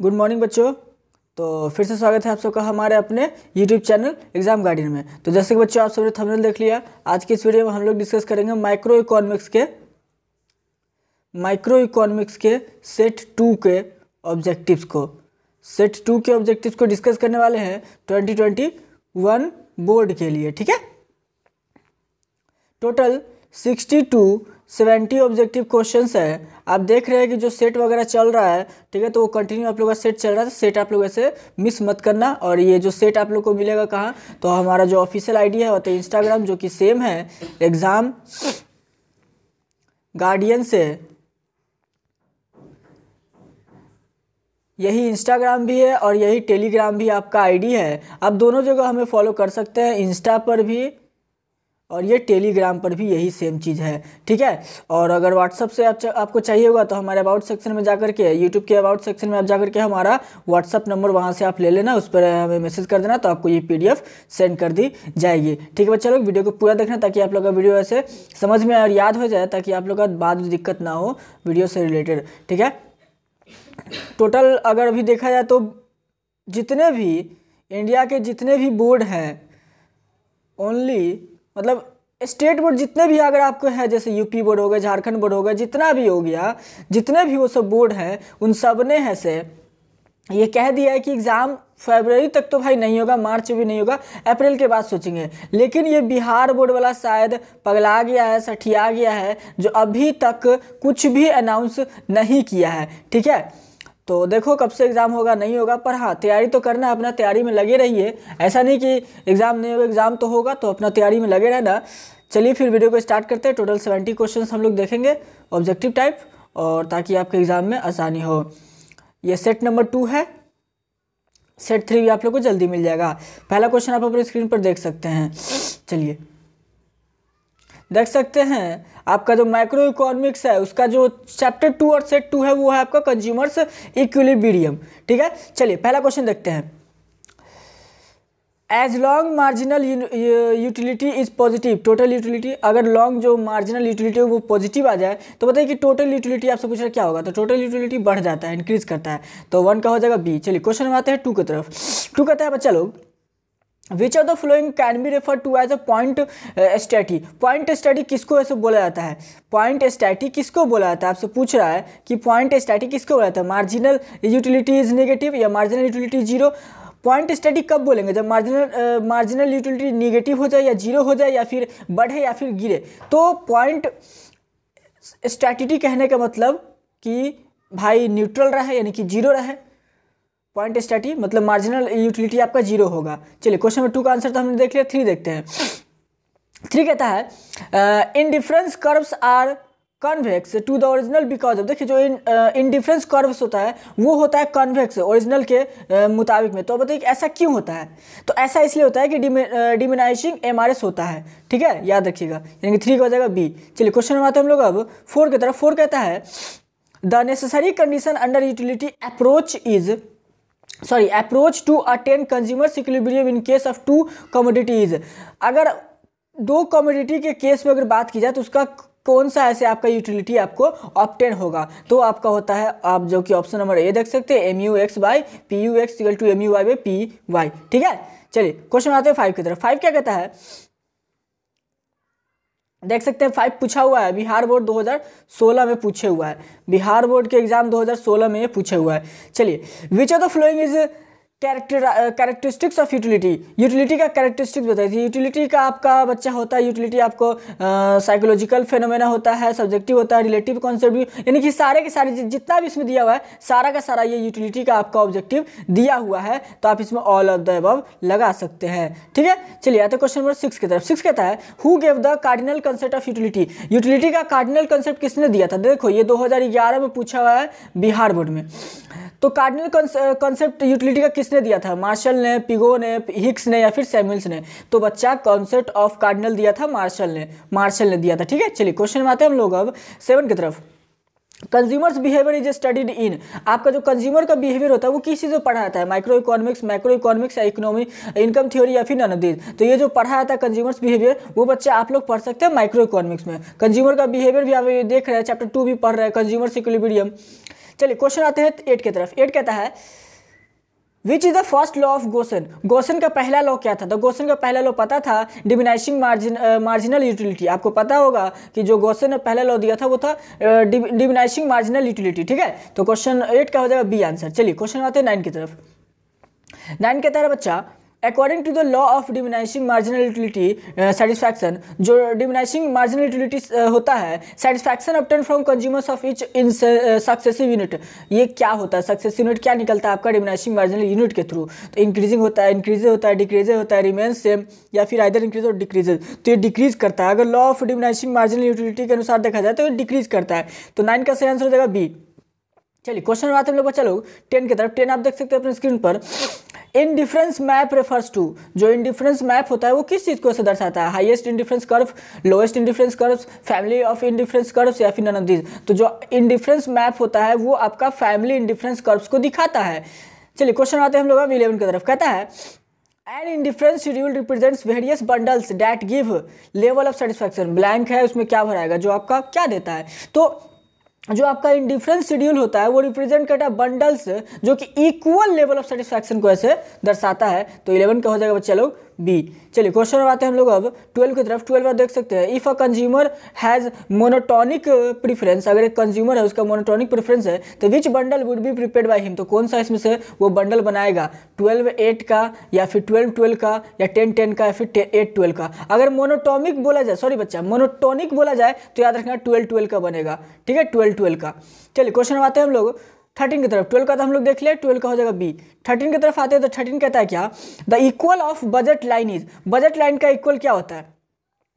Good morning बच्चों। तो फिर से स्वागत है आप सबका हमारे अपने यूट्यूब चैनल एग्जाम गार्डियन में। तो जैसे कि बच्चों आप सबने थंबनेल देख लिया, आज की इस वीडियो में हम लोग डिस्कस करेंगे माइक्रो इकोनॉमिक्स के सेट 2 के ऑब्जेक्टिव्स को। सेट 2 के ऑब्जेक्टिव्स को डिस्कस करने वाले हैं 2021 बोर्ड के लिए। ठीक है, टोटल 60 to 70 ऑब्जेक्टिव क्वेश्चंस है। आप देख रहे हैं कि जो सेट वगैरह चल रहा है, ठीक है, तो वो कंटिन्यू आप लोग का सेट चल रहा है। सेट आप लोग ऐसे मिस मत करना। और ये जो सेट आप लोग को मिलेगा कहाँ, तो हमारा जो ऑफिशियल आईडी है होता है इंस्टाग्राम, जो कि सेम है एग्जाम गार्डियन से। यही इंस्टाग्राम भी है और यही टेलीग्राम भी आपका आईडी है। आप दोनों जगह हमें फॉलो कर सकते हैं, इंस्टा पर भी और ये टेलीग्राम पर भी यही सेम चीज़ है। ठीक है, और अगर व्हाट्सअप से आपको चाहिए होगा तो हमारे अबाउट सेक्शन में जाकर के, यूट्यूब के अबाउट सेक्शन में आप जाकर के हमारा व्हाट्सअप नंबर वहाँ से आप ले लेना, उस पर हमें मैसेज कर देना, तो आपको ये पीडीएफ सेंड कर दी जाएगी। ठीक है बच्चा लोग, वीडियो को पूरा देखना ताकि आप लोग का वीडियो ऐसे समझ में और याद हो जाए, ताकि आप लोग का बाद में दिक्कत ना हो वीडियो से रिलेटेड। ठीक है, टोटल अगर अभी देखा जाए तो जितने भी इंडिया के जितने भी बोर्ड हैं, ओनली मतलब स्टेट बोर्ड जितने भी अगर आपको है, जैसे यूपी बोर्ड हो गया, झारखंड बोर्ड हो गया, जितना भी हो गया, जितने भी वो सब बोर्ड हैं, उन सब ने है से ये कह दिया है कि एग्ज़ाम फरवरी तक तो भाई नहीं होगा, मार्च में भी नहीं होगा, अप्रैल के बाद सोचेंगे। लेकिन ये बिहार बोर्ड वाला शायद पगला गया है, सठिया गया है, जो अभी तक कुछ भी अनाउंस नहीं किया है। ठीक है, तो देखो कब से एग्ज़ाम होगा नहीं होगा, पर हाँ तैयारी तो करना है, अपना तैयारी में लगे रहिए। ऐसा नहीं कि एग्ज़ाम नहीं होगा, एग्ज़ाम तो होगा, तो अपना तैयारी में लगे रहना। चलिए फिर वीडियो को स्टार्ट करते हैं। टोटल 70 क्वेश्चन हम लोग देखेंगे ऑब्जेक्टिव टाइप, और ताकि आपके एग्ज़ाम में आसानी हो। ये सेट नंबर 2 है, सेट 3 भी आप लोग को जल्दी मिल जाएगा। पहला क्वेश्चन आप अपने स्क्रीन पर देख सकते हैं। चलिए देख सकते हैं, आपका जो माइक्रो इकोनॉमिक्स है उसका जो चैप्टर 2 और सेट 2 है वो है आपका कंज्यूमर्स इक्विलिब्रियम। ठीक है, चलिए पहला क्वेश्चन देखते हैं। As long marginal utility is positive, total utility, अगर लॉन्ग जो मार्जिनल यूटिलिटी है वो पॉजिटिव आ जाए तो बताइए कि टोटल यूटिलिटी आपसे पूछ रहा है क्या होगा। तो टोटल यूटिलिटी बढ़ जाता है, इंक्रीज करता है, तो 1 का हो जाएगा बी। चलिए क्वेश्चन में आते हैं 2 की तरफ। 2 कहता है बच्चा लोग, which of the following can be refer to as a point study. Point study किसको ऐसे बोला जाता है? पॉइंट स्टडी किसको बोला जाता है? आपसे पूछ रहा है कि पॉइंट स्टडी किसको बोला जाता है? मार्जिनल यूटिलिटी इज नेगेटिव या marginal utility zero. Point study कब बोलेंगे? जब मार्जिनल यूटिलिटी नेगेटिव हो जाए या जीरो हो जाए या फिर बढ़े या फिर गिरे। तो पॉइंट स्टडी कहने का मतलब कि भाई न्यूट्रल रहे, यानी कि जीरो रहे। पॉइंट स्टडी मतलब मार्जिनल यूटिलिटी आपका जीरो होगा। चलिए क्वेश्चन नंबर 2 का आंसर तो हमने देख लिया। 3 देखते हैं। 3 कहता है indifference curves are convex to the original because of. देखिए जो इंडिफरेंस कर्व्स होता है वो होता है कन्वेक्स ओरिजिनल के मुताबिक में। तो बताइए ऐसा क्यों होता है? तो ऐसा इसलिए होता है कि डिमिनाइजिंग एमआरएस होता है। ठीक है, याद रखिएगा, यानी कि 3 का हो जाएगा बी। चलिए क्वेश्चन में आते हैं हम लोग अब 4 की तरफ। 4 कहता है the necessary condition under utility approach to attain consumers equilibrium in case of 2 commodities. अगर 2 कमोडिटी के केस में अगर बात की जाए तो उसका कौन सा ऐसे आपका यूटिलिटी आपको ऑब्टेन होगा? तो आपका होता है, आप जो कि ऑप्शन नंबर ए देख सकते हैं, MUX/PUX इक्वल टू MUY/PY। ठीक है, चलिए क्वेश्चन आते हैं 5 की तरफ। 5 क्या कहता है, देख सकते हैं 5 पूछा हुआ है, बिहार बोर्ड 2016 में पूछे हुआ है। बिहार बोर्ड के एग्जाम 2016 में ये पूछे हुआ है। चलिए विच of the following is characteristics of utility. Utility का कैरेक्टरिस्टिक्स बताइए। यूटिलिटी का आपका बच्चा होता है, यूटिलिटी आपको साइकोलॉजिकल फेनोमेना होता है, सब्जेक्टिव होता है, रिलेटिव कॉन्सेप्ट भी, यानी कि सारे के सारे जितना भी इसमें दिया हुआ है सारा का सारा ये यूटिलिटी का आपका ऑब्जेक्टिव दिया हुआ है। तो आप इसमें ऑल ऑफ द अबव लगा सकते हैं। ठीक है, चलिए आते हैं क्वेश्चन नंबर 6 की तरफ। 6 कहता है who gave the cardinal concept of utility. Utility का कार्डिनल कंसेप्ट किसने दिया था? देखो ये 2011 में पूछा हुआ है बिहार बोर्ड में। तो कार्डिनल कॉन्सेप्ट यूटिलिटी का किसने दिया था? मार्शल ने, पिगो ने, हिक्स ने या फिर सैमुअल्स ने? तो बच्चा कॉन्सेप्ट ऑफ कार्डिनल दिया था मार्शल ने दिया था। ठीक है, चलिए क्वेश्चन में आते हैं हम लोग अब 7 की तरफ। Consumers behaviour is studied in. आपका जो कंज्यूमर का बिहेवियर होता है वो किस चीज़ में पढ़ा जाता है? माइक्रो इकोनॉमिक्स या इकोनॉमी इनकम थ्योरी या फिर नन ऑफ दिस। तो ये जो पढ़ा जाता है कंज्यूमर्स बिहेवियर वो बच्चे आप लोग पढ़ सकते हैं माइक्रो इकोनॉमिक्स में। कंज्यूमर का बिहेवियर भी आप देख रहे हैं, चैप्टर 2 भी पढ़ रहे हैं, कंज्यूमर्स इक्विलिब्रियम। चलिए क्वेश्चन आते हैं 8 की तरफ। 8 कहता है which is the first law of Gossen. Gossen का पहला लॉ क्या था? तो गोसन का पहला लॉ पता था, डिमिनिशिंग मार्जिनल यूटिलिटी। आपको पता होगा कि जो गोसन ने पहला लॉ दिया था वो था डिमिनिशिंग मार्जिनल यूटिलिटी, ठीक है। तो क्वेश्चन 8 का हो जाएगा बी आंसर। चलिए क्वेश्चन आते हैं 9 की तरफ। 9 कहता है बच्चा according to the law of diminishing marginal utility satisfaction, जो डिमिनिशिंग मार्जिनल यूटिलिटी होता है, satisfaction obtain from consumers of each in successive unit. ये क्या होता है? सक्सेसिव यूनिट क्या निकलता है आपका डिमिनिशिंग मार्जिनल यूनिट के थ्रू? तो इंक्रीजिंग होता है, इंक्रीज होता है, डिक्रीज होता है, रिमेन्स सेम, या फिर आइदर इंक्रीज और डिक्रीजेज। तो ये डिक्रीज करता है। अगर law of diminishing marginal utility के अनुसार देखा जाए तो ये डिक्रीज करता है। तो 9 का सही आंसर हो जाएगा बी। चलिए क्वेश्चन में आते हैं हम लोग बच्चा लोग 10 की तरफ। 10 आप देख सकते हैं अपने स्क्रीन पर। इनडिफरेंस मैप रेफर्स टू, जो इनडिफरेंस मैप होता है वो किस चीज़ को ऐसे दर्शाता है? Highest indifference curve, lowest indifference curve, family of indifference curves, या फिर नन ऑफ दिस। तो जो इनडिफरेंस मैप होता है वो आपका फैमिली इनडिफरेंस कर्व्स को दिखाता है। चलिए क्वेश्चन आते हैं हम लोग अब 11 की तरफ। कहता है an indifference schedule represents various bundles that give level of satisfaction. Blank है, उसमें क्या भराएगा? जो आपका क्या देता है? तो जो आपका इंडिफरेंस शेड्यूल होता है वो रिप्रेजेंट करता है बंडल्स जो कि इक्वल लेवल ऑफ सेटिस्फैक्शन को ऐसे दर्शाता है। तो 11 का हो जाएगा बच्चा लोग बी। चलिए क्वेश्चन में आते हैं हम लोग अब 12 की तरफ। 12 आप देख सकते हैं if a consumer has monotonic preference, अगर एक कंज्यूमर है उसका मोनोटोनिक प्रेफरेंस है तो which bundle would be prepared by him. तो कौन सा इसमें से वो बंडल बनाएगा? 12-8 का, या फिर 12-12 का, या 10-10 का, या फिर 8-12 का। अगर मोनोटोनिक बोला जाए, सॉरी बच्चा, मोनोटोनिक बोला जाए तो याद रखना 12-12 का बनेगा, ठीक है, 12-12 का। चलिए क्वेश्चन में आते हैं हम लोग 13 की तरफ। 12 का तो हम लोग देख लिया, 12 का हो जाएगा बी। 13 की तरफ आते हैं तो 13 कहता है क्या? The equal of budget line is. Budget line का इक्वल क्या होता है?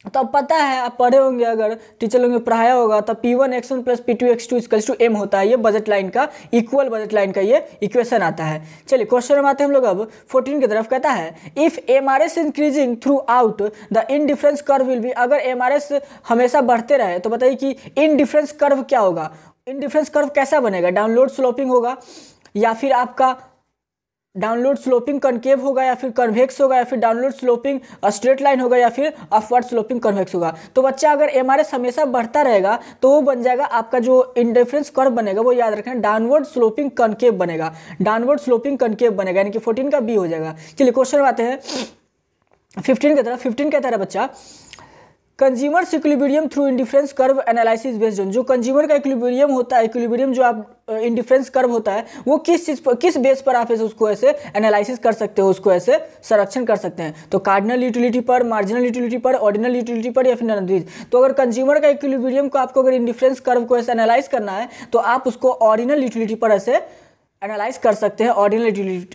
तो अब पता है, आप पढ़े होंगे, अगर टीचर लोगों ने पढ़ाया होगा तो P1x1 plus P2x2 equals to m होता है। ये बजट लाइन का इक्वल, बजट लाइन का ये इक्वेशन आता है। चलिए क्वेश्चन में आते हैं हम लोग अब 14 की तरफ। कहता है if MRS increasing through out the indifference curve will be. अगर MRS हमेशा बढ़ते रहे तो बताइए कि इनडिफरेंस कर्व क्या होगा? इनडिफरेंस कर्व कैसा बनेगा? डाउनलोड स्लोपिंग होगा, या फिर आपका डाउनलोड स्लोपिंग कनकेव होगा, या फिर कन्वेक्स होगा, या फिर डाउनलोड स्लोपिंग स्ट्रेट लाइन होगा, या फिर अपवर्ड स्लोपिंग कन्वेक्स होगा। तो बच्चा अगर MRS हमेशा बढ़ता रहेगा तो वो बन जाएगा आपका जो इंडिफरेंस कर्व बनेगा वो याद रखना डाउनवर्ड स्लोपिंग कनकेव बनेगा, डाउनवर्ड स्लोपिंग कनकेव बनेगा, यानी कि 14 का बी हो जाएगा। चलिए क्वेश्चन में आते हैं 15 की तरफ। 15 कहता है बच्चा consumer equilibrium through indifference curve analysis based on. जो कंज्यूमर का इक्विलिब्रियम होता है, इक्विलिब्रियम जो आप इंडिफरेंस कर्व होता है वो किस चीज़ पर, किस बेस पर आप ऐसे उसको ऐसे एनालिसिस कर सकते हो, उसको ऐसे संरक्षण कर सकते हैं? तो कार्डिनल यूटिलिटी पर, मार्जिनल यूटिलिटी पर, ऑर्डिनल यूटिलिटी पर, या फिर नन ऑफ दीज। तो अगर कंज्यूमर का इक्विलिब्रियम को आपको अगर इंडिफरेंस कर्व को ऐसे एनालाइज करना है तो आप उसको ऑर्डिनल यूटिलिटी पर ऐसे एनालाइज कर सकते हैं, ऑर्डिनल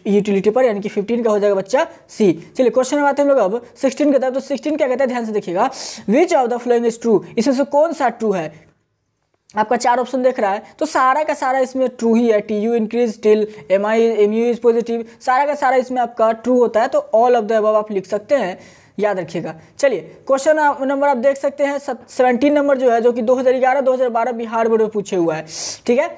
यूटिलिटी पर, यानी कि 15 का हो जाएगा बच्चा सी। चलिए क्वेश्चन में आते हैं हम लोग अब 16 के तरफ। तो 16 क्या कहता है, ध्यान से देखिएगा। विच of the following is true. इसमें से कौन सा ट्रू है? आपका 4 ऑप्शन देख रहा है तो सारा का सारा इसमें ट्रू ही है। TU increase till MU is positive, सारा का सारा इसमें आपका ट्रू होता है। तो ऑल ऑफ द अबव आप लिख सकते हैं, याद रखिएगा। चलिए क्वेश्चन नंबर आप देख सकते हैं 17 नंबर जो है, जो कि 2011-2012 बिहार बोर्ड में पूछे हुआ है, ठीक है।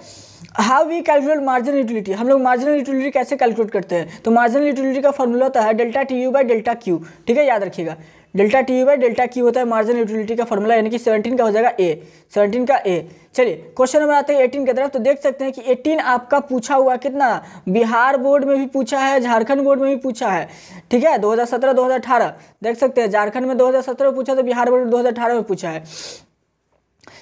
How we calculate marginal utility. हम लोग मार्जिनल यूटिलिटी कैसे कैलकुलेट करते हैं? तो मार्जिनल यूटिलिटी का फॉर्मूला होता है delta TU by delta Q, ठीक है, याद रखिएगा। Delta TU by delta Q होता है मार्जिनल यूटिलिटी का फॉर्मूला, यानी कि 17 का हो जाएगा ए, 17 का ए। चलिए क्वेश्चन नंबर आते हैं 18 की तरफ। तो देख सकते हैं कि 18 आपका पूछा हुआ कितना, बिहार बोर्ड में भी पूछा है, झारखंड बोर्ड में भी पूछा है, ठीक है, 2017-2018 देख सकते हैं। झारखंड में 2017 में पूछा, तो बिहार बोर्ड में 2018 में पूछा है।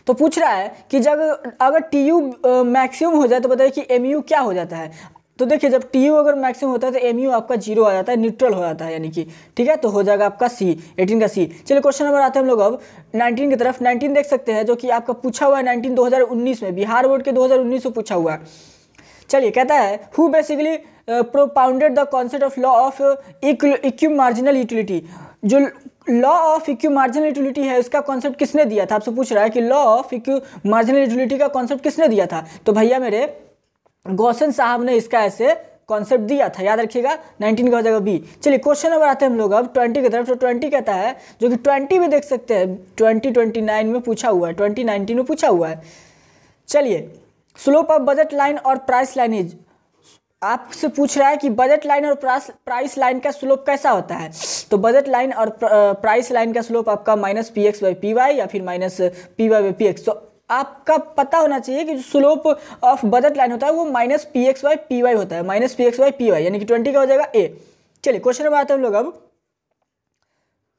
तो पूछ रहा है कि जब अगर TU मैक्सिमम हो जाए तो बताइए कि MU क्या हो जाता है। तो देखिए जब TU अगर मैक्सिमम होता है तो MU आपका 0 आ जाता है, न्यूट्रल हो जाता है, यानी कि, ठीक है। तो हो जाएगा आपका सी, 18 का सी। चलिए क्वेश्चन नंबर आते हैं हम लोग अब 19 की तरफ। 19 देख सकते हैं जो कि आपका पूछा हुआ है 19 2019 में, बिहार बोर्ड के 2019 में पूछा हुआ है। चलिए कहता है who basically propounded the concept of law of equi marginal utility. जो law of equi marginal utility है इसका कॉन्सेप्ट किसने दिया था? आपसे पूछ रहा है कि law of equi marginal utility का कॉन्सेप्ट किसने दिया था? तो भैया मेरे गॉसन साहब ने इसका ऐसे कॉन्सेप्ट दिया था, याद रखिएगा। 19 का हो जाएगा बी। चलिए क्वेश्चन नंबर आते हैं हम लोग अब 20 की तरफ। तो 20 कहता है जो कि 20 में देख सकते हैं 2029 में पूछा हुआ है, 2019 में पूछा हुआ है। चलिए स्लोप ऑफ बजट लाइन और प्राइस लाइन इज। आपसे पूछ रहा है कि बजट लाइन और प्राइस लाइन का स्लोप कैसा होता है। तो बजट लाइन और प्राइस लाइन का स्लोप आपका -px/py या फिर -py/px। तो आपका पता होना चाहिए कि जो स्लोप ऑफ बजट लाइन होता है वो minus P X by P Y होता है, minus P X by P Y, यानी कि 20 का हो जाएगा ए। चलिए क्वेश्चन नंबर आते हैं हम लोग अब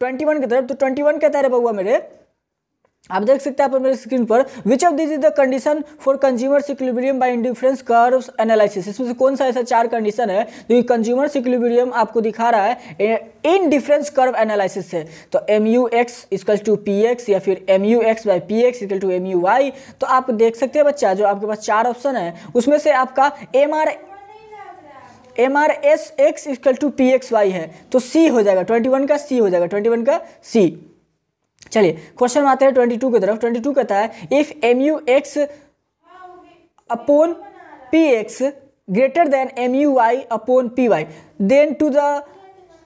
21 की तरफ। तो 21 कहता है रे बउआ मेरे, आप देख सकते हैं आप मेरे स्क्रीन पर, which of this is the condition for consumers equilibrium bye indifference curves analysis. इसमें से कौन सा ऐसा 4 कंडीशन है जो कंज्यूमर्स इक्विलिब्रियम आपको दिखा रहा है इन डिफरेंस कर्व एनालिसिस से। तो mu x equal to P X या फिर mu x by P X equal to mu y। तो आप देख सकते हैं बच्चा, जो आपके पास 4 ऑप्शन है उसमें से आपका MRS x equal to P X Y है, तो C हो जाएगा, 21 का C हो जाएगा, 21 का C। चलिए क्वेश्चन आते हैं 22 की तरफ। 22 कहता है if mu x upon P X greater than mu y upon P Y then to the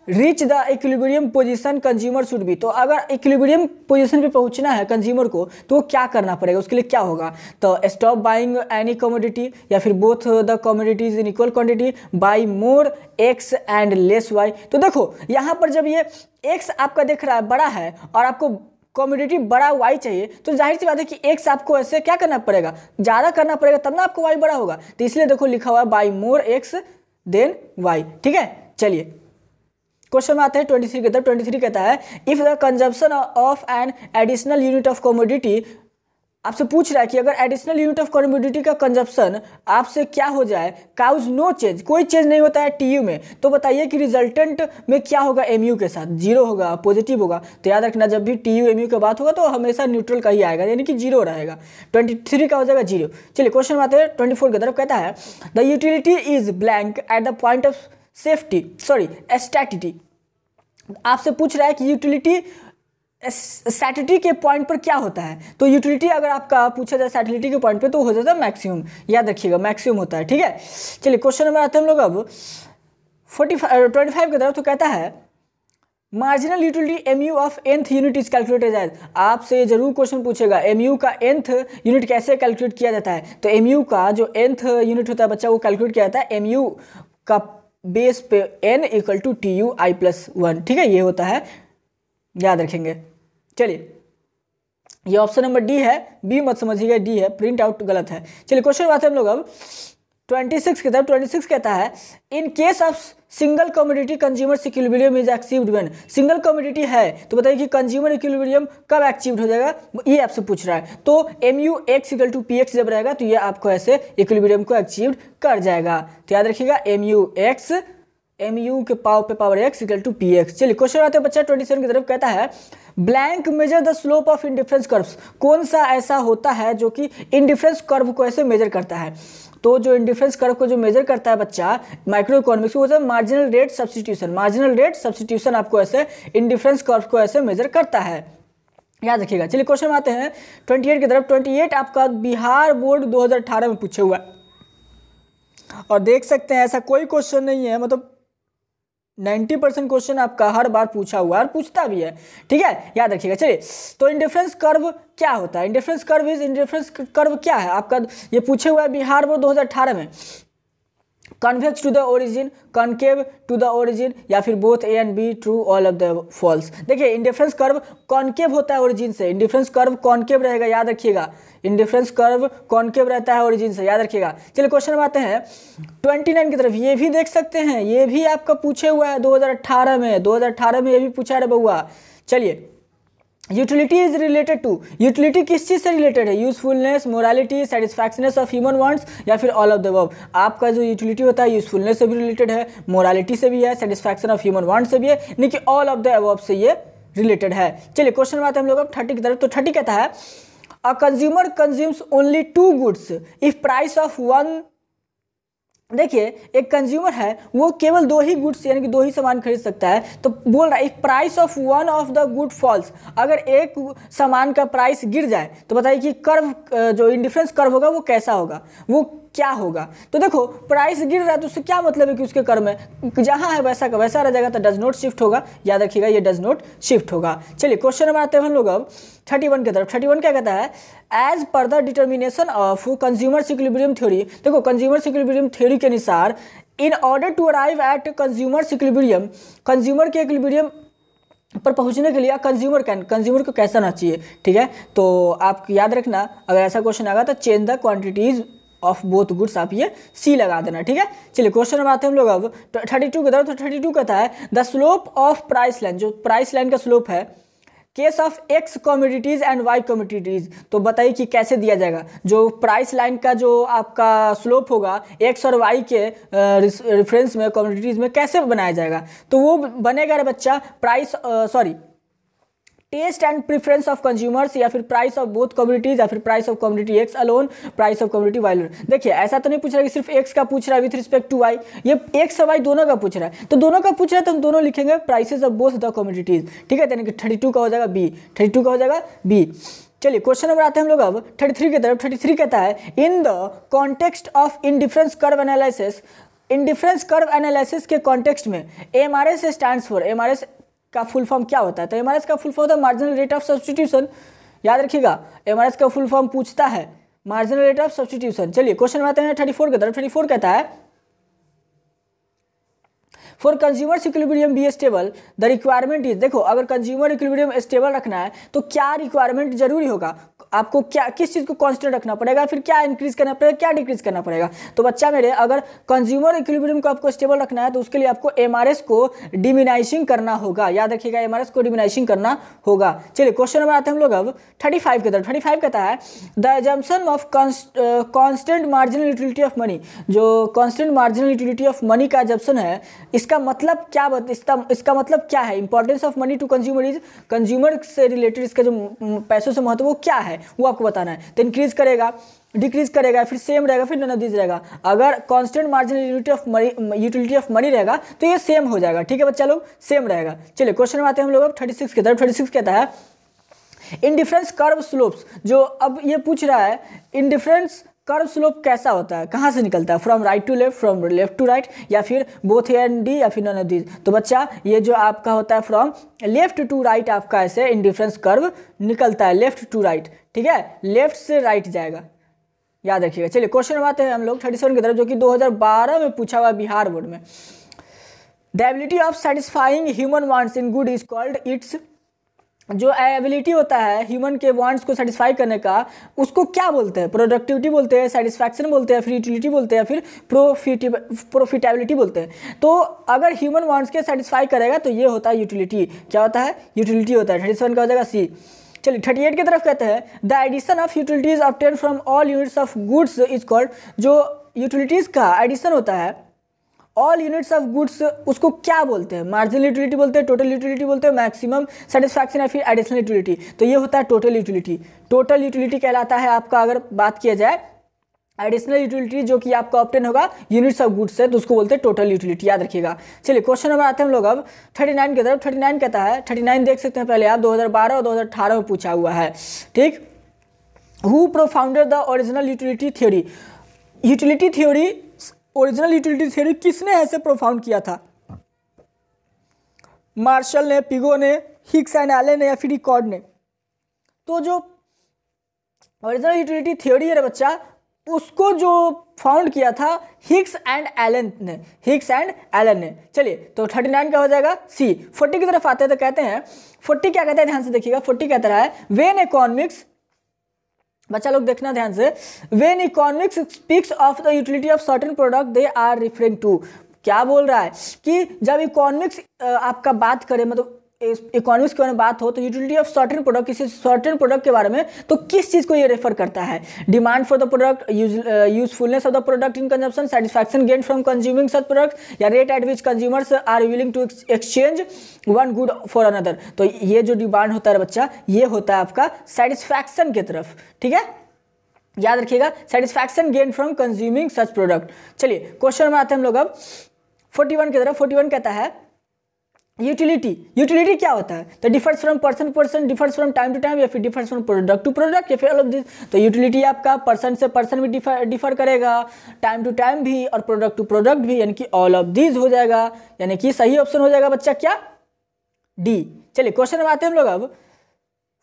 reach the equilibrium position consumer should be. तो अगर इक्विलिब्रियम पोजीशन पे पहुंचना है कंज्यूमर को तो क्या करना पड़ेगा, उसके लिए क्या होगा? तो स्टॉप बाइंग एनी कमोडिटी या फिर both the commodities in equal quantity, by more X and less Y. तो देखो यहाँ पर जब ये एक्स आपका दिख रहा है बड़ा है और आपको कमोडिटी बड़ा वाई चाहिए, तो जाहिर सी बात है कि एक्स आपको ऐसे क्या करना पड़ेगा, ज़्यादा करना पड़ेगा, तब ना आपको वाई बड़ा होगा। तो इसलिए देखो लिखा हुआ है by more X than Y. ठीक है, चलिए क्वेश्चन में आते हैं 23 की तरफ। 23 कहता है if the consumption of an additional unit of commodity, आपसे पूछ रहा है कि अगर एडिशनल यूनिट ऑफ कमोडिटी का कंजप्शन आपसे क्या हो जाए, काउज नो चेंज, कोई चेंज नहीं होता है टीयू में, तो बताइए कि रिजल्टेंट में क्या होगा एमयू के साथ, जीरो होगा, पॉजिटिव होगा। तो याद रखना जब भी टीयू एमयू की बात होगा तो हमेशा न्यूट्रल का ही आएगा, यानी कि जीरो रहेगा। 23 का हो जाएगा जीरो। चलिए क्वेश्चन में आते हैं 24 की तरफ। कहता है the utility is blank at the point of satiety. आपसे पूछ रहा है कि यूटिलिटी सैटिलिटी के पॉइंट पर क्या होता है। तो यूटिलिटी अगर आपका पूछा जाए सैटिलिटी के पॉइंट पे तो हो जाता है मैक्सिमम, याद रखिएगा मैक्सिमम होता है। ठीक है, चलिए क्वेश्चन नंबर आते हैं हम लोग अब 25 की तरफ। तो कहता है marginal utility MU of nth unit is calculated as. आपसे ये जरूर क्वेश्चन पूछेगा एमयू का nth यूनिट कैसे कैलकुलेट किया जाता है। तो एमयू का जो nth यूनिट होता है बच्चा वो कैलकुलेट किया जाता है एमयू का बेस पे n equal to T U I plus 1। ठीक है, ये होता है, याद रखेंगे। चलिए ये ऑप्शन नंबर डी है, बी मत समझिएगा, डी है, प्रिंट आउट गलत है। चलिए क्वेश्चन बात है हम लोग अब 26 की तरफ। 26 कहता है इन case of single commodity consumer equilibrium is achieved when. Single commodity है तो बताइए कि कंज्यूमर इक्विलिब्रियम कब अचीव्ड हो जाएगा, ये आपसे पूछ रहा है। तो mu x equal to P X जब रहेगा तो ये आपको ऐसे इक्विलिब्रियम को अचीव्ड कर जाएगा। तो याद रखिएगा mu के power x equal to P X. चलिए क्वेश्चन आते हैं बच्चा 27 की तरफ। कहता है blank measure the slope of indifference curves. कौन सा ऐसा होता है जो कि इंडिफरेंस कर्व को ऐसे मेजर करता है। तो जो इंडिफरेंस कर्व को जो मेजर करता है बच्चा माइक्रो इकोनॉमिक्स वो marginal rate substitution. Marginal rate substitution आपको ऐसे इंडिफरेंस कर्व को ऐसे मेजर करता है, याद रखिएगा। चलिए क्वेश्चन में आते हैं 28 की तरफ। 28 आपका बिहार बोर्ड 2018 में पूछे हुआ है और देख सकते हैं ऐसा कोई क्वेश्चन नहीं है, मतलब 90% क्वेश्चन आपका हर बार पूछा हुआ है और पूछता भी है। ठीक है, याद रखिएगा। चलिए तो इंडिफरेंस कर्व क्या होता है, इंडिफरेंस कर्व क्या है आपका, ये पूछे हुआ है बिहार बोर्ड 2018 में। Convex to the origin, concave to the origin, या फिर both A and B, true, all of the false. देखिए इंडिफरेंस कर्व कॉनकेव होता है ओरिजिन से, इंडिफरेंस कर्व कॉनकेव रहेगा, याद रखिएगा। इंडिफरेंस कर्व कॉनकेव रहता है ओरिजिन से, याद रखिएगा। चलिए क्वेश्चन में आते हैं 29 की तरफ। ये भी देख सकते हैं, ये भी आपका पूछे हुआ है 2018 में, 2018 में ये भी पूछा है बउआ। चलिए utility is related to, utility किस चीज से रिलेटेड है, usefulness, morality, satisfaction of human wants, या फिर ऑल ऑफ द अबव। आपका जो यूटिलिटी होता है यूजफुलनेस से भी रिलेटेड है, मोरालिटी से भी है, सेटिस्फैक्शन ऑफ ह्यूमन वांट्स से भी है, यानी कि ऑल ऑफ द अबव से ये रिलेटेड है। चलिए क्वेश्चन में आते हैं हम लोग अब 30 की तरफ। तो 30 कहता है a consumer consumes only 2 goods if price of 1। देखिए एक कंज्यूमर है वो केवल 2 ही गुड्स यानी कि 2 ही सामान खरीद सकता है। तो बोल रहा है if price of one of the good falls, अगर एक सामान का प्राइस गिर जाए तो बताइए कि कर्व जो इंडिफरेंस कर्व होगा वो कैसा होगा, वो क्या होगा। तो देखो प्राइस गिर रहा है तो उससे क्या मतलब है कि उसके कर्व में जहां है वैसा का वैसा रह जाएगा, तो डज नॉट शिफ्ट होगा, याद रखिएगा ये डज नॉट शिफ्ट होगा। चलिए क्वेश्चन नंबर आते हैं हम लोग अब 31 की तरफ। 31 क्या कहता है as per the determination of consumer equilibrium theory. देखो कंज्यूमर इक्विलिब्रियम थ्योरी के अनुसार in order to arrive at consumer equilibrium, consumer के इक्विलिब्रियम पर पहुंचने के लिए कंज्यूमर को कैसा होना चाहिए, ठीक है। तो आप याद रखना, अगर ऐसा क्वेश्चन आएगा तो change the quantities of both goods, आप ये सी लगा देना, ठीक है। चलिए क्वेश्चन नंबर आते हैं हम लोग अब 32 की तरफ। तो 32 कहता है the slope of price line, जो प्राइस लाइन का स्लोप है case of X commodities and Y commodities. तो बताइए कि कैसे दिया जाएगा। जो प्राइस लाइन का जो आपका स्लोप होगा एक्स और वाई के रेफरेंस में, कमोडिटीज में कैसे बनाया जाएगा। तो वो बनेगा रे बच्चा test and preference of consumers, या फिर प्राइस ऑफ बोथ कम्युनिटीज, या फिर price of community X alone, price of community Y alone. देखिए ऐसा तो नहीं पूछ रहा है कि सिर्फ एक्स का पूछ रहा है विथ रिस्पेक्ट टू वाई, ये एक्स और वाई दोनों का पूछ रहा है। तो दोनों का पूछ रहा है तो हम दोनों लिखेंगे prices of both the communities, ठीक है। यानी कि 32 का हो जाएगा बी, 32 का हो जाएगा बी। चलिए क्वेश्चन नंबर आते हैं हम लोग अब 33 की तरफ। 33 कहता है in the context of indifference curve analysis, indifference curve analysis के कॉन्टेक्स्ट में एमआरएस स्टैंड्स फॉर, एमआरएस का फुल फॉर्म क्या होता है। तो एमआरएस का फुल फॉर्म होता है मार्जिनल रेट ऑफ सब्स्टिट्यूशन, याद रखिएगा। एमआरएस का फुल फॉर्म पूछता है मार्जिनल रेट ऑफ सब्स्टिट्यूशन। चलिए क्वेश्चन में आते हैं 34 की तरफ। 34 कहता है for consumer equilibrium be stable the requirement is. देखो अगर कंज्यूमर इक्विलिब्रियम स्टेबल रखना है तो क्या रिक्वायरमेंट जरूरी होगा, आपको क्या किस चीज़ को कांस्टेंट रखना पड़ेगा, फिर क्या इंक्रीज करना पड़ेगा, क्या डिक्रीज करना पड़ेगा। तो बच्चा मेरे अगर कंज्यूमर इक्विलिब्रियम को आपको स्टेबल रखना है तो उसके लिए आपको एमआरएस को डिमिनाइजिंग करना होगा, याद रखिएगा एमआरएस को डिमिनाइजिंग करना होगा। चलिए क्वेश्चन नंबर आते हैं हम लोग अब 35 की तरफ। 35 कहता है the assumption of constant marginal utility of money. जो constant marginal utility of money का एजम्पशन है, इसका मतलब क्या इसका मतलब क्या है। Importance of money to consumer is, consumer से रिलेटेड इसका जो पैसों से महत्व वो क्या है वो आपको बताना है। तो इंक्रीज करेगा, डिक्रीज करेगा, फिर सेम रहेगा, फिर नन ऑफ दिस रहेगा। अगर constant marginal utility of money रहेगा तो ये सेम हो जाएगा, ठीक है बच्चा लोग, सेम रहेगा। चलिए क्वेश्चन में आते हैं हम लोग 36 की तरफ। 36 कहता है इंडिफरेंस कर्व स्लोप्स। जो अब ये पूछ रहा है इंडिफरेंस कर्व स्लोप कैसा होता है, कहाँ से निकलता है, from right to left, from left to right, या फिर बोथ ए एंड डी, या फिर नन ऑफ दीज। तो बच्चा ये जो आपका होता है फ्रॉम लेफ्ट टू राइट आपका ऐसे इंडिफरेंस कर्व निकलता है, लेफ्ट टू राइट, ठीक है, लेफ्ट से राइट जाएगा, याद रखिएगा। चलिए क्वेश्चन में आते हैं हम लोग 37 की तरफ, जो कि 2012 में पूछा हुआ बिहार बोर्ड में। The ability of satisfying human wants in good is called its. जो एबिलिटी होता है ह्यूमन के वांट्स को सेटिस्फाई करने का, उसको क्या बोलते हैं, प्रोडक्टिविटी बोलते हैं, सेटिस्फैक्शन बोलते हैं, फिर यूटिलिटी बोलते हैं, फिर प्रॉफिटेबिलिटी बोलते हैं। तो अगर ह्यूमन वांट्स के सेटिस्फाई करेगा तो ये होता है यूटिलिटी। क्या होता है, यूटिलिटी होता है। 37 का हो जाएगा सी। चलिए 38 की तरफ कहते हैं the addition of utilities obtain from all units of goods is called. जो यूटिलिटीज का एडिशन होता है ऑल यूनिट्स ऑफ गुड्स, उसको क्या बोलते हैं, मार्जिनल यूटिलिटी बोलते हैं, टोटल यूटिलिटी बोलते हैं, मैक्सिमम सेटिस्फैक्शन, या फिर एडिशनल यूटिलिटी। तो ये होता है टोटल यूटिलिटी। टोटल यूटिलिटी कहलाता है आपका, अगर बात किया जाए एडिशनल यूटिलिटी जो कि आपका ऑब्टेन होगा यूनिट्स ऑफ गुड्स से, तो उसको बोलते हैं टोटल यूटिलिटी, याद रखिएगा। चलिए क्वेश्चन नंबर आते हैं हम लोग अब 39 की तरफ। 39 कहता है, 39 देख सकते हैं पहले आप, 2012 और 2018 में पूछा हुआ है, ठीक। Who propounded the original utility theory. Utility theory, original utility theory किसने ऐसे प्रोफाउंड किया था, मार्शल ने, पिगो ने, हिग्स एंड एलन ने, या फिर रिकॉर्ड ने। तो जो ओरिजिनल यूटिलिटी थ्योरी है बच्चा, उसको जो फाउंड किया था हिग्स एंड एलन ने, हिग्स एंड एलन ने। चलिए तो 39 का हो जाएगा सी। 40 की तरफ आते हैं तो कहते हैं 40 क्या कहता है, ध्यान से देखिएगा। 40 कहता है व्हेन इकोनॉमिक्स, बच्चा लोग देखना ध्यान से, when economics speaks of the utility of certain product they are referring to. क्या बोल रहा है कि जब इकोनॉमिक्स आपका बात करे, मतलब इकोनॉमिक्स के बारे में बात हो, तो यूटिलिटी ऑफ सर्टेन प्रोडक्ट, किसी सर्टेन प्रोडक्ट के बारे में, तो किस चीज़ को ये रेफर करता है, demand for the product, usefulness of the product in consumption, satisfaction gain from consuming such product, या rate at which consumers are willing to exchange one good for another. तो ये जो डिमांड होता है बच्चा, ये होता है आपका सेटिस्फैक्शन की तरफ, ठीक है, याद रखिएगा, satisfaction gain from consuming such product. चलिए क्वेश्चन में आते हैं हम लोग अब 41 की तरफ। 41 कहता है यूटिलिटी, यूटिलिटी क्या होता है, तो differs from person to person, differs from time to time, या फिर differs from product to product, या फिर ऑल ऑफ दिस। तो यूटिलिटी आपका पर्सन से पर्सन भी डिफर करेगा, टाइम टू टाइम भी, और प्रोडक्ट टू प्रोडक्ट भी, यानी कि ऑल ऑफ दिस हो जाएगा, यानी कि सही ऑप्शन हो जाएगा बच्चा क्या, डी। चलिए क्वेश्चन में आते हैं हम लोग अब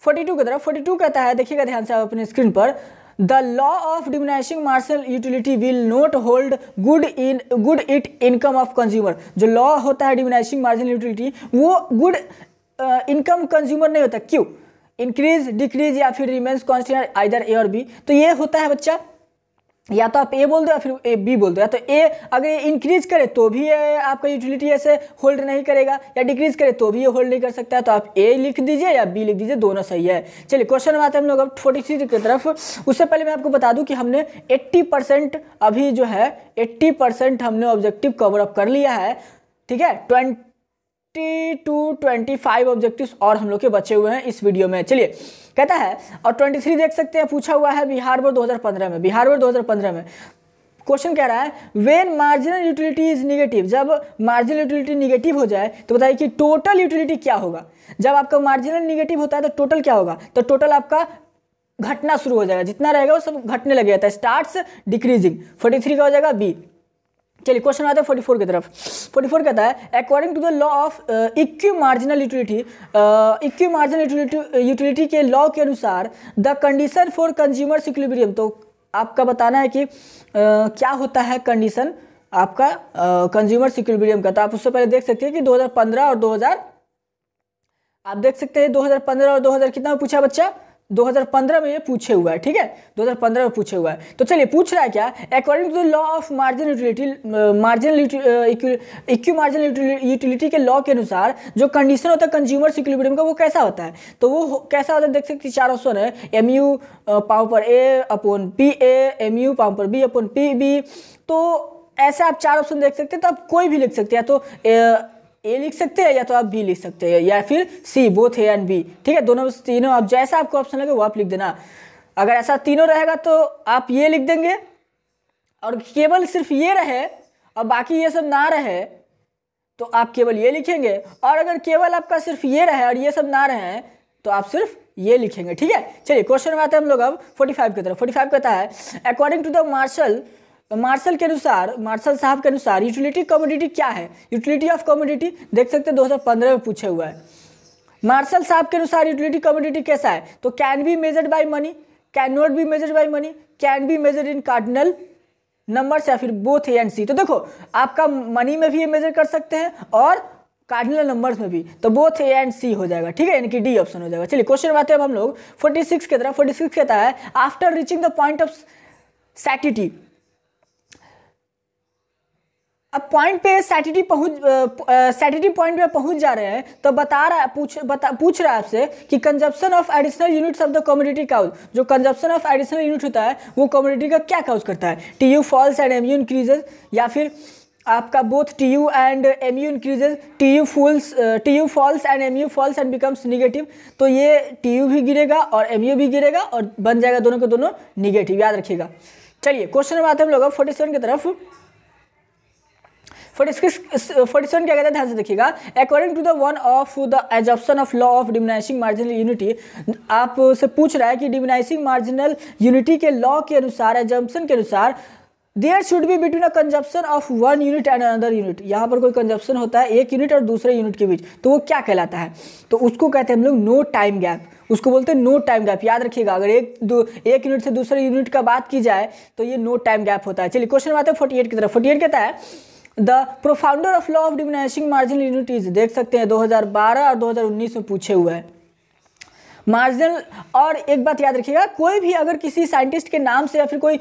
42 की तरफ। 42 कहता है, देखिएगा ध्यान से आप अपने स्क्रीन पर, the law of diminishing marginal utility will not hold good it income of consumer. जो लॉ होता है डिमिनिशिंग मार्जिनल यूटिलिटी, वो गुड इनकम कंज्यूमर नहीं होता, क्यों? इंक्रीज, डिक्रीज या फिर रिमेन्स कांस्टेंट, आइदर ए और बी। तो ये होता है बच्चा, या तो आप ए बोल दो या फिर बी बोल दो। या तो ए अगर ये इंक्रीज करे तो भी ये आपका यूटिलिटी ऐसे होल्ड नहीं करेगा, या डिक्रीज करे तो भी ये होल्ड नहीं कर सकता है। तो आप ए लिख दीजिए या बी लिख दीजिए, दोनों सही है। चलिए क्वेश्चन में आते हैं हम लोग अब 43 की तरफ। उससे पहले मैं आपको बता दूं कि हमने 80% अभी जो है 80% हमने ऑब्जेक्टिव कवर अप कर लिया है, ठीक है। 20 to 25 ऑब्जेक्टिव्स और हम लोग के बचे हुए हैं इस वीडियो में। चलिए कहता है, और 23 देख सकते हैं, पूछा हुआ है बिहार बोर्ड 2015 में। बिहार बोर्ड 2015 में क्वेश्चन कह रहा है when marginal utility is negative, जब मार्जिनल यूटिलिटी निगेटिव हो जाए तो बताइए कि टोटल यूटिलिटी क्या होगा। जब आपका मार्जिनल निगेटिव होता है तो टोटल क्या होगा? तो टोटल आपका घटना शुरू हो जाएगा, जितना रहेगा वो सब घटने लग जाता है, स्टार्ट्स डिक्रीजिंग। 43 का हो जाएगा बी। चलिए क्वेश्चन आता है 44 की तरफ। 44 कहता है according to the law of equi marginal utility, equi marginal utility के लॉ के अनुसार the condition for consumers equilibrium. तो आपका बताना है कि क्या होता है कंडीशन आपका कंज्यूमर्स इक्विलिब्रियम का। तो आप उससे पहले देख सकते हैं कि 2015 और 2000, आप देख सकते हैं 2015 और 2000 कितना पूछा बच्चा? 2015 में ये पूछे हुआ है, ठीक है, 2015 में पूछे हुआ है। तो चलिए पूछ रहा है क्या, according to the law of marginal equi marginal utility के लॉ के अनुसार जो कंडीशन होता है कंज्यूमर्स इक्विलिब्रियम का, वो कैसा होता है? तो वो कैसा होता है देख सकते हैं, 4 ऑप्शन है, MU पावर पर A upon PA, MU power पर B अपॉन PB। तो ऐसे आप 4 ऑप्शन देख सकते हैं, तो आप कोई भी लिख सकते हैं, तो ए लिख सकते हैं या तो आप बी लिख सकते हैं या फिर सी, बोथ ए एंड बी, ठीक है। दोनों तीनों आप जैसा आपको ऑप्शन लगे वो आप लिख देना। अगर ऐसा तीनों रहेगा तो आप ये लिख देंगे, और केवल सिर्फ ये रहे और बाकी ये सब ना रहे तो आप केवल ये लिखेंगे, और अगर केवल आपका सिर्फ ये रहे और ये सब ना रहे तो आप सिर्फ ये लिखेंगे, ठीक है। चलिए क्वेश्चन में आते हैं हम लोग अब 45 की तरफ। 45 कहता है अकॉर्डिंग टू द मार्शल के अनुसार, मार्शल साहब के अनुसार यूटिलिटी कमोडिटी क्या है? यूटिलिटी ऑफ कमोडिटी देख सकते हैं 2015 में पूछे हुआ है। मार्शल साहब के अनुसार यूटिलिटी कमोडिटी कैसा है? तो can be measured by money, can not be measured by money, can be measured in cardinal numbers, या फिर बोथ ए एंड सी। तो देखो आपका मनी में भी ये मेजर कर सकते हैं और कार्डिनल नंबर्स में भी, तो बोथ ए एंड सी हो जाएगा, ठीक है, यानी कि डी ऑप्शन हो जाएगा। चलिए क्वेश्चन में आते हैं अब हम लोग 46 की तरफ। 46 कहता है after reaching the point of satiety, अब पॉइंट पे सैटिटी पॉइंट पे पहुंच जा रहे हैं, तो पूछ रहा है आपसे कि consumption of additional units of the commodity cause, जो कंजप्शन ऑफ एडिशनल यूनिट होता है वो कमोडिटी का क्या काउज करता है? TU falls and MU increases, या फिर आपका both TU and MU increases, TU falls and MU falls and becomes negative. तो ये TU भी गिरेगा और MU भी गिरेगा और बन जाएगा दोनों के दोनों निगेटिव, याद रखिएगा। चलिए क्वेश्चन में आते हैं हम लोग 47 की तरफ। 47 क्या कहते हैं, ध्यान से देखिएगा। According to the one of the assumption of law of diminishing marginal unity, आपसे पूछ रहा है कि डिमिनाइशिंग मार्जिनल यूनिटी के लॉ के अनुसार, एजम्पशन के अनुसार, there should be between a consumption of one unit and another unit. यहाँ पर कोई कंजप्शन होता है एक यूनिट और दूसरे यूनिट के बीच, तो वो क्या कहलाता है? तो उसको कहते हैं हम लोग नो टाइम गैप, उसको बोलते हैं नो टाइम गैप, याद रखिएगा। अगर एक यूनिट से दूसरे यूनिट का बात की जाए तो ये नो टाइम गैप होता है। चलिए क्वेश्चन में आते हैं 48 की तरफ। 48 कहता है the propounder of law of diminishing marginal unities, देख सकते हैं 2012 और 2019 में पूछे हुए हैं मार्जिनल। और एक बात याद रखिएगा, कोई भी अगर किसी साइंटिस्ट के नाम से या फिर कोई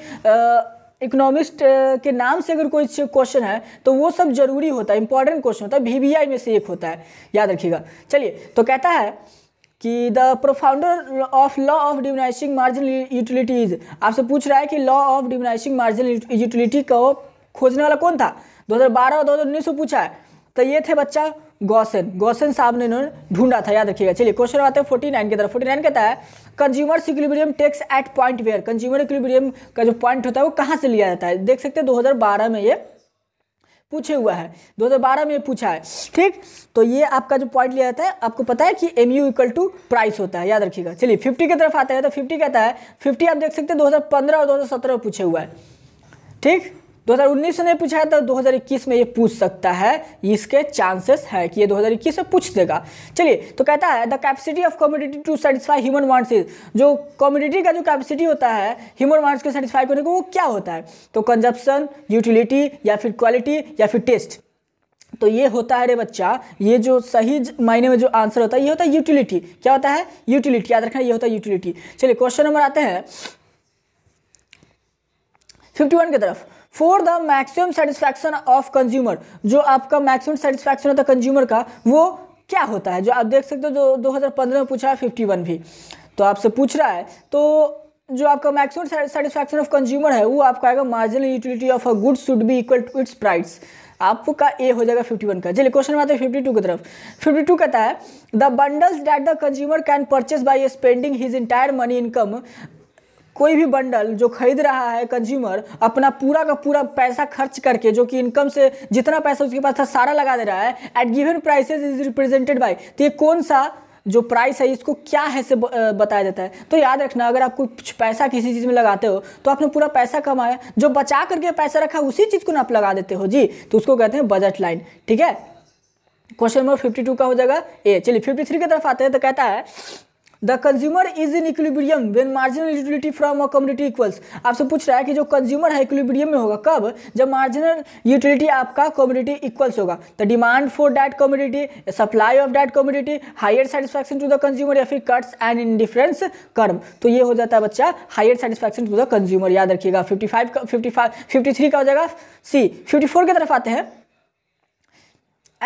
इकोनॉमिस्ट के नाम से अगर कोई क्वेश्चन है तो वो सब जरूरी होता है, इंपॉर्टेंट क्वेश्चन होता है, VBI में से एक होता है, याद रखिएगा। चलिए तो कहता है कि the propounder of law of diminishing marginal utilities, आपसे पूछ रहा है कि law of diminishing marginal utility को खोजने वाला कौन था? 2012 और 2019 में पूछा है, तो ये थे बच्चा गॉसन साहब ने इन्होंने ढूंढा था, याद रखिएगा। चलिए क्वेश्चन आते हैं 49 की तरफ। 49 कहता है consumer equilibrium takes at point where, consumer equilibrium का जो पॉइंट होता है वो कहाँ से लिया जाता है? देख सकते हैं 2012 में ये पूछे हुआ है, 2012 में ये पूछा है, ठीक। तो ये आपका जो पॉइंट लिया जाता है, आपको पता है कि MU इक्वल टू प्राइस होता है, याद रखिएगा। चलिए 50 की तरफ आते हैं, तो 50 कहता है, 50 आप देख सकते हैं 2015 और 2017 में पूछे हुआ है, ठीक। 2019 में पूछा है तो 2021 में ये पूछ सकता है, इसके चांसेस है कि ये 2021 में पूछ देगा। चलिए तो कहता है the capacity of commodity to satisfy human wants is, जो कमोडिटी का जो कैपेसिटी होता है ह्यूमन वांट्स को सेटिस्फाई करने को, वो क्या होता है? तो कंजप्शन, यूटिलिटी, या फिर क्वालिटी, या फिर टेस्ट। तो ये होता है रे बच्चा, ये जो सही मायने में जो आंसर होता है ये होता है यूटिलिटी। क्या होता है? यूटिलिटी, याद रखना ये होता है यूटिलिटी। चलिए क्वेश्चन नंबर आते हैं 51 की तरफ। For the maximum satisfaction of consumer, जो आपका मैक्सिमम सेटिस्फैक्शन होता है कंज्यूमर का, वो क्या होता है? जो आप देख सकते हो जो 2015 में पूछा है 51 भी तो आपसे पूछ रहा है। तो जो आपका मैक्सिमम सेटिस्फैक्शन ऑफ कंज्यूमर है वो आपका आएगा marginal utility of a good should be equal to its price. आपका ए हो जाएगा 51 का। चलिए क्वेश्चन आते हैं 52 की तरफ। 52 कहता है the bundles that the consumer can purchase by spending his entire money income. कोई भी बंडल जो खरीद रहा है कंज्यूमर अपना पूरा का पूरा पैसा खर्च करके, जो कि इनकम से जितना पैसा उसके पास था सारा लगा दे रहा है, at given prices is represented by. तो ये कौन सा जो प्राइस है इसको क्या है से बताया जाता है? तो याद रखना, अगर आप कुछ पैसा किसी चीज़ में लगाते हो तो आपने पूरा पैसा कमाया, जो बचा करके पैसा रखा उसी चीज़ को ना आप लगा देते हो जी, तो उसको कहते हैं बजट लाइन। ठीक है, क्वेश्चन नंबर 52 का हो जाएगा ए। चलिए 53 की तरफ आते हैं तो कहता है the consumer is in equilibrium when marginal utility from a commodity equals. आपसे पूछ रहा है कि जो कंज्यूमर है इक्विलिब्रियम में होगा कब? जब मार्जिनल यूटिलिटी आपका कमोडिटी इक्वल्स होगा। The demand for that commodity, supply of that commodity, higher satisfaction to the consumer, या फिर कट्स एंड इंडिफरेंस कर्व। तो ये हो जाता है बच्चा higher satisfaction to the consumer, याद रखिएगा। 53 का हो जाएगा सी। 54 की तरफ आते हैं।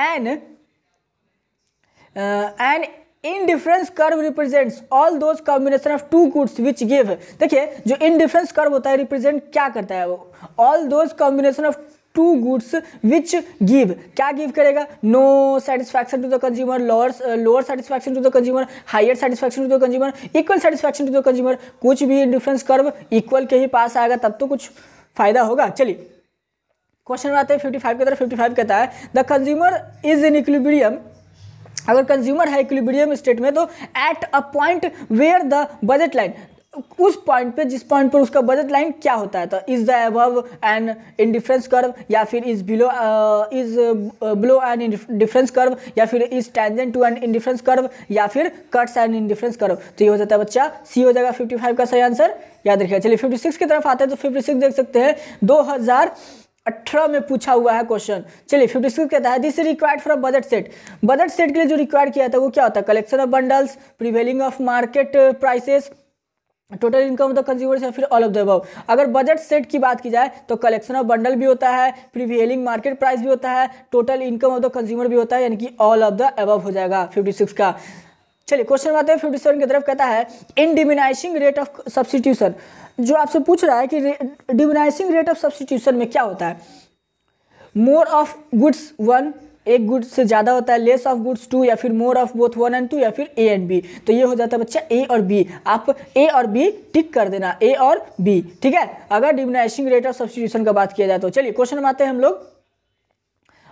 An indifference curve represents all those combination of two goods which give। देखिए जो indifference curve होता है रिप्रेजेंट क्या करता है? वो all those combination of two goods which give, क्या गिव करेगा? No satisfaction to the consumer, lower satisfaction to the consumer, higher satisfaction to the consumer, equal satisfaction to the consumer. कुछ भी इंडिफरेंस कर्व इक्वल के ही पास आएगा तब तो कुछ फायदा होगा। चलिए क्वेश्चन में आते हैं 55 की तरफ। 55 कहता है the consumer is in equilibrium. अगर कंज्यूमर है इक्विलिब्रियम स्टेट में तो at a point where the budget line, उस पॉइंट पे जिस पॉइंट पर उसका बजट लाइन क्या होता है? तो is the above an indifference curve, या फिर is below an indifference curve, या फिर is tangent to an indifference curve, या फिर कट्स एन इंडिफरेंस कर्व। तो ये हो जाता है बच्चा सी हो जाएगा 55 का सही आंसर, याद रखिएगा। चलिए 56 की तरफ आते हैं तो 56 देख सकते हैं 2018 में पूछा हुआ है क्वेश्चन। चलिए 56 कहता है this is required for budget set. Budget set के लिए जो रिक्वायर किया था वो क्या होता है? Collection of bundles, prevailing of market prices, total income of the consumers, या फिर ऑल ऑफ द अबव। अगर बजट सेट की बात की जाए तो कलेक्शन ऑफ बंडल भी होता है, प्रिवेलिंग मार्केट प्राइस भी होता है, total income of the consumer भी होता है, यानी कि ऑल ऑफ द अबव हो जाएगा 56 का। चलिए क्वेश्चन आते हैं 57 की तरफ। कहता है इन डिमिनाइशिंग रेट ऑफ सब्स्टिट्यूशन। जो आपसे पूछ रहा है कि डिमिनाइशिंग रेट ऑफ सब्स्टिट्यूशन में क्या होता है? मोर ऑफ गुड्स 1, एक गुड्स से ज़्यादा होता है, लेस ऑफ गुड्स 2, या फिर मोर ऑफ बोथ 1 and 2, या फिर ए एंड बी। तो ये हो जाता है बच्चा ए और बी। आप ए और बी टिक कर देना, ए और बी। ठीक है, अगर डिमिनाइशिंग रेट ऑफ सब्स्टिट्यूशन का बात किया जाए तो। चलिए क्वेश्चन में आते हैं हम लोग,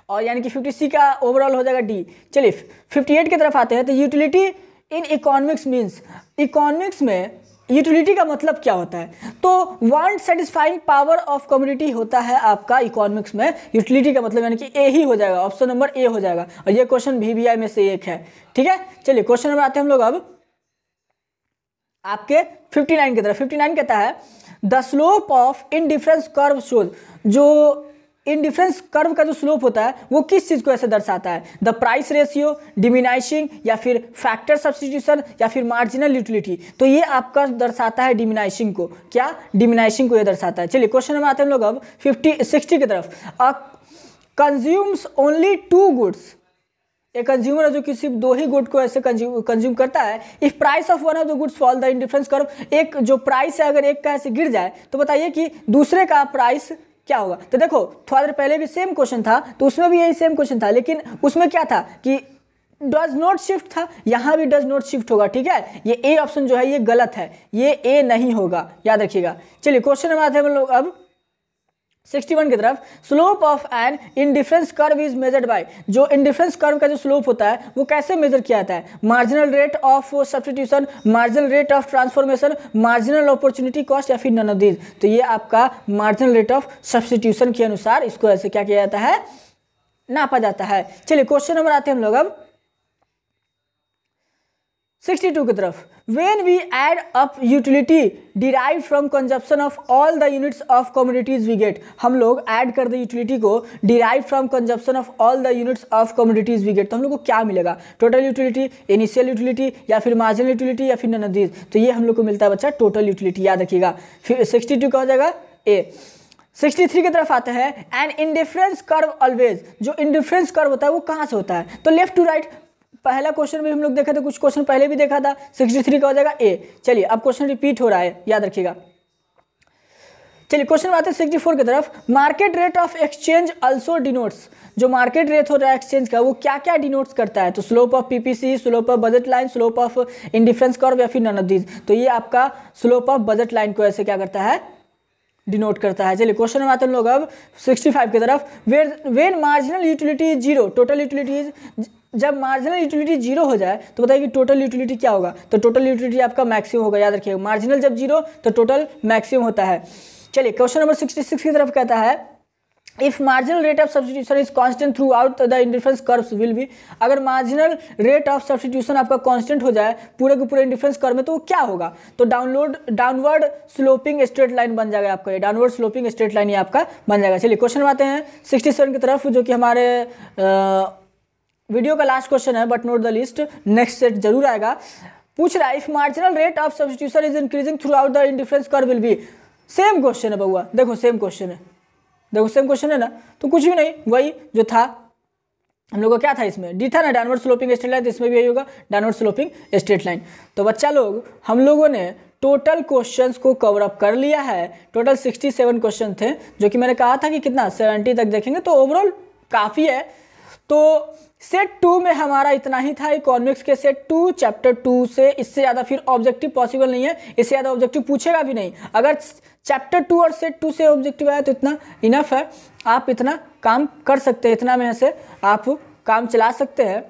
और यानी कि 50C का ओवरऑल हो जाएगा डी। चलिए 58 की तरफ आते हैं तो utility in economics means, economics में यूटिलिटी का मतलब क्या होता है? तो want satisfying power of community होता है आपका इकोनॉमिक्स में यूटिलिटी का मतलब, यानी कि ए ही हो जाएगा, ऑप्शन नंबर ए हो जाएगा। और ये क्वेश्चन VBI में से एक है। ठीक है, चलिए क्वेश्चन नंबर आते हैं हम लोग अब आपके 59 की तरफ। 59 कहता है the slope of indifference curve shows. जो इंडिफरेंस कर्व का जो स्लोप होता है वो किस चीज को ऐसे दर्शाता है? द प्राइस रेशियो, डिमिनाइशिंग, या फिर फैक्टर सब्स्टिट्यूशन, या फिर मार्जिनल यूटिलिटी। तो ये आपका दर्शाता है डिमिनाइशिंग को। क्या? डिमिनाइशिंग को ये दर्शाता है। चलिए क्वेश्चन में आते हैं हम लोग अब 60 की तरफ। Consumes only 2 goods. एक कंज्यूमर है जो कि सिर्फ 2 ही गुड को ऐसे कंज्यूम करता है। If price of one of the goods fall the indifference curve. एक जो प्राइस है अगर एक का ऐसे गिर जाए तो बताइए कि दूसरे का प्राइस क्या होगा? तो देखो थोड़ा देर पहले भी सेम क्वेश्चन था तो उसमें भी यही सेम क्वेश्चन था, लेकिन उसमें क्या था कि डज नॉट शिफ्ट था, यहाँ भी डज नॉट शिफ्ट होगा। ठीक है, ये ए ऑप्शन जो है ये गलत है, ये ए नहीं होगा, याद रखिएगा। चलिए क्वेश्चन नंबर आते हैं हम लोग अब 61 की तरफ। Slope of an indifference curve is measured by. जो इंडिफरेंस कर्व का जो स्लोप होता है वो कैसे मेजर किया जाता है? Marginal rate of substitution, marginal rate of transformation, marginal opportunity cost, या फिर नन ऑफ दीज। तो ये आपका मार्जिनल रेट ऑफ सब्स्टिट्यूशन के अनुसार इसको ऐसे क्या किया जाता है? नापा जाता है। चलिए क्वेश्चन नंबर आते हैं हम लोग अब 62 की तरफ, when we add up utility derived from consumption of all the units of commodities we get, हम लोग ऐड कर दे यूटिलिटी को derive from consumption of all the units of commodities we get, तो हम लोग को क्या मिलेगा? टोटल यूटिलिटी, इनिशियल यूटिलिटी, या फिर मार्जिनल यूटिलिटी, या फिर नन ऑफ दीज। तो ये हम लोग को मिलता है बच्चा टोटल यूटिलिटी, याद रखिएगा। फिर 62 का हो जाएगा ए। 63 की तरफ आते हैं, एंड इंडिफरेंस कर्व ऑलवेज, जो इंडिफरेंस कर्व होता है वो कहाँ से होता है? तो लेफ्ट टू राइट, पहला क्वेश्चन भी हम लोग देखा था, कुछ क्वेश्चन पहले भी देखा था। 63 का हो जाएगा ए। चलिए अब क्वेश्चन रिपीट हो रहा है, याद रखिएगा। चलिए क्वेश्चन आते हैं 64 की तरफ, market rate of exchange also denotes, जो मार्केट रेट हो रहा है एक्सचेंज का वो क्या क्या डिनोट्स करता है? तो slope of PPC, slope of budget line, slope of indifference curve, या फिर नन ऑफ दीज। तो ये आपका स्लोप ऑफ बजट लाइन को ऐसे क्या करता है? डिनोट करता है। चलिए क्वेश्चन में आते हैं लोग अब 65 की तरफ, when marginal utility zero, total utility, जब मार्जिनल यूटिलिटी जीरो हो जाए तो बताइए कि टोटल यूटिलिटी क्या होगा? तो टोटल यूटिलिटी आपका मैक्सिमम होगा, याद रखिएगा। मार्जिनल जब जीरो तो टोटल मैक्सिमम होता है। चलिए क्वेश्चन नंबर 66 की तरफ कहता है, if marginal rate of substitution is constant through out the indifference curves will be, अगर मार्जिनल रेट ऑफ सब्सटीट्यूशन आपका कांस्टेंट हो जाए पूरे के पूरे इंडिफरेंस कर्व में, तो वो क्या होगा? तो डाउनवर्ड स्लोपिंग स्ट्रेट लाइन बन जाएगा आपका, ये डाउनवर्ड स्लोपिंग स्ट्रेट लाइन ये आपका बन जाएगा। चलिए क्वेश्चन में आते हैं 67 की तरफ, जो कि हमारे वीडियो का लास्ट क्वेश्चन है, but note the list, next set जरूर आएगा। पूछ रहा है, if marginal rate of substitution is increasing through out the indifference curve will be, same question है बउआ, देखो सेम क्वेश्चन है, देखो सेम क्वेश्चन है ना, तो कुछ भी नहीं, वही जो था हम लोग का, क्या था इसमें? डी था ना, डाउनवर्ड स्लोपिंग स्ट्रेट लाइन, तो इसमें भी यही होगा, डाउनवर्ड स्लोपिंग स्ट्रेट लाइन। तो बच्चा लोग हम लोगों ने टोटल क्वेश्चंस को कवर अप कर लिया है। टोटल 67 क्वेश्चन थे, जो कि मैंने कहा था कि कितना 70 तक देखेंगे, तो ओवरऑल काफ़ी है। तो सेट 2 में हमारा इतना ही था, इकोनॉमिक्स के सेट 2 चैप्टर 2 से। इससे ज़्यादा फिर ऑब्जेक्टिव पॉसिबल नहीं है, इससे ज़्यादा ऑब्जेक्टिव पूछेगा भी नहीं। अगर चैप्टर 2 और सेट 2 से ऑब्जेक्टिव आया तो इतना इनफ है, आप इतना काम कर सकते हैं, इतना में से आप काम चला सकते हैं।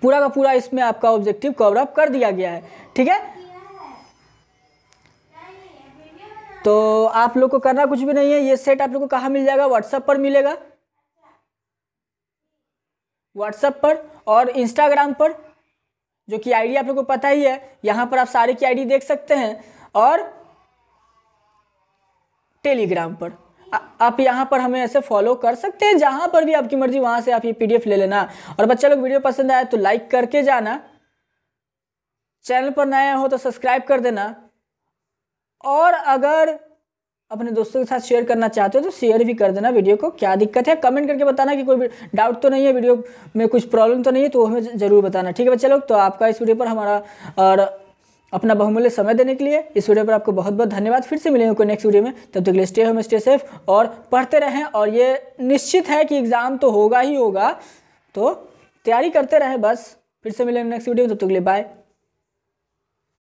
पूरा का पूरा इसमें आपका ऑब्जेक्टिव कवर अप कर दिया गया है, ठीक है। तो आप लोग को करना कुछ भी नहीं है, ये सेट आप लोग को कहाँ मिल जाएगा? व्हाट्सएप पर मिलेगा, व्हाट्सएप पर और इंस्टाग्राम पर, जो कि आईडी आप लोग को पता ही है। यहाँ पर आप सारे की आईडी देख सकते हैं, और टेलीग्राम पर आप यहाँ पर हमें ऐसे फॉलो कर सकते हैं, जहाँ पर भी आपकी मर्जी वहाँ से आप ये पीडीएफ ले लेना। और बच्चा लोग वीडियो पसंद आया तो लाइक करके जाना, चैनल पर नया हो तो सब्सक्राइब कर देना, और अगर अपने दोस्तों के साथ शेयर करना चाहते हो तो शेयर भी कर देना वीडियो को। क्या दिक्कत है कमेंट करके बताना कि कोई डाउट तो नहीं है, वीडियो में कुछ प्रॉब्लम तो नहीं है, तो हमें ज़रूर बताना, ठीक है बच्चे लोग। तो आपका इस वीडियो पर हमारा और अपना बहुमूल्य समय देने के लिए इस वीडियो पर आपको बहुत बहुत धन्यवाद। फिर से मिलेंगे कोई नेक्स्ट वीडियो में, तब तक के लिए स्टे होम, स्टे सेफ और पढ़ते रहें। और ये निश्चित है कि एग्ज़ाम तो होगा ही होगा, तो तैयारी करते रहें बस। फिर से मिलेंगे नेक्स्ट वीडियो में, तब तक के लिए बाय।